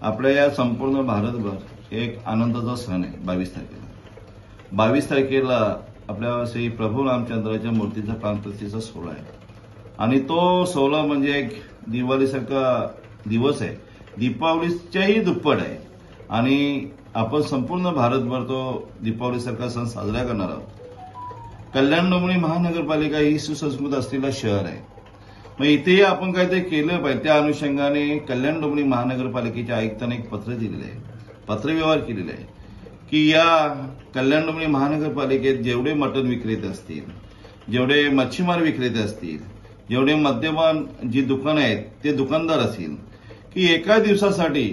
आपल्या या संपूर्ण भारतभर एक आनंदाचा सण आहे 22 तारखेला आपल्या श्री प्रभू रामचंद्राच्या मूर्तीचा प्राणप्रतिष्ठेचा सोहळा आहे आणि तो सोहळा म्हणजे एक दिवाळीसारखा दिवस आहे, दीपावलीच्याही दुप्पट आहे आणि आपण संपूर्ण भारतभर तो दीपावलीसारखा सण साजरा करणार आहोत। कल्याण डोंबिवली महानगरपालिका ही सुसंस्कृत असलेला शहर आहे, मग इथेही आपण काहीतरी केलं पाहिजे। त्या अनुषंगाने कल्याण डोंबिवली महानगरपालिकेच्या आयुक्तांनी एक पत्र दिलेलं आहे, पत्रव्यवहार केलेला आहे की या कल्याण डोंबिवली महानगरपालिकेत जेवढे मटण विक्रेते असतील, जेवढे मच्छीमार विक्रेते असतील, जेवढे मद्यपान जी दुकानं आहेत ते दुकानदार असतील की एका दिवसासाठी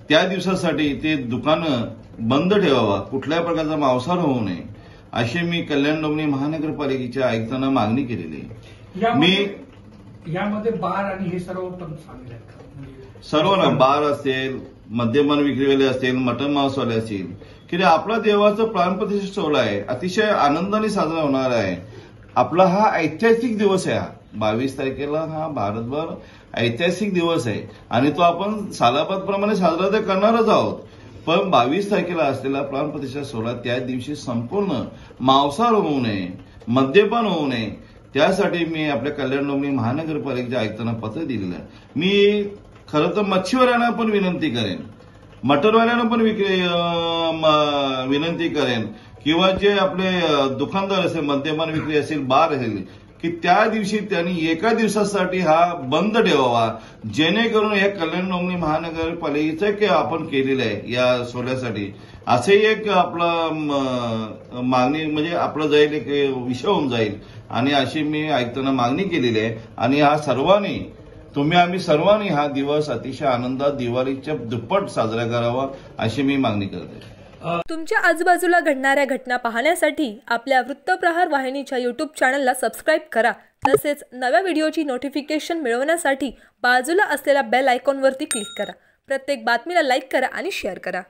त्या दिवसासाठी ते दुकानं बंद ठेवावा, कुठल्या प्रकारचा मांसाहार होऊ नये अशी मी कल्याण डोंबिवली महानगरपालिकेच्या आयुक्तांना मागणी केलेली आहे। यामध्ये बार आणि हे सर्व पण सामील आहेत, सर्व ना, बार असेल, मद्यपान विक्रीवाले असतील, मटण मांसवाले असतील, की आपला देवाचा प्राणप्रतिष्ठा सोहळा आहे, अतिशय आनंदाने साजरा होणार आहे। आपला हा ऐतिहासिक दिवस आहे, 22 तारखेला हा भारतभर ऐतिहासिक दिवस आहे आणि तो आपण सालाबादप्रमाणे साजरा तर करणारच आहोत, पण 22 तारखेला असलेला प्राणप्रतिष्ठा सोहळा त्या दिवशी संपूर्ण मांसाहार होऊ नये, मद्यपान होऊ नये, त्यासाठी मी आपल्या कल्याण डोंबिवली महानगरपालिकेच्या आयुक्तांना पत्र दिलेलं आहे। मी खरं तर मच्छीवाल्यांना पण विनंती करेन, मटरवाल्यांना पण विनंती करेन किंवा जे आपले दुकानदार असेल, मद्यपान विक्री असेल, बार असेल, की त्या दिवशी त्यांनी एका दिवसासाठी हा बंद ठेवावा, जेणेकरून या कल्याण डोंबिवली महानगरपालिकेचं आपण केलेलं आहे या सोहळ्यासाठी असे एक आपला मागणी म्हणजे आपलं जाईल, एक विषय होऊन जाईल आणि अशी मी आयुक्तांना मागणी केलेली आहे आणि हा सर्वांनी आम्ही सर्वांनी हा दिवस अतिशय आनंदात दिवाळीच्या दुप्पट साजरा करावा अशी मी मागणी करते। तुमच्या आजूबाजूला घडणाऱ्या घटना पाहण्यासाठी आपल्या वृत्तप्रहार वाहिनीच्या YouTube चॅनलला सबस्क्राईब करा, तसेच नव्या व्हिडिओची नोटिफिकेशन मिळवण्यासाठी बाजूला असलेल्या बेल आयकॉनवरती क्लिक करा। प्रत्येक बातमीला लाईक करा आणि शेअर करा।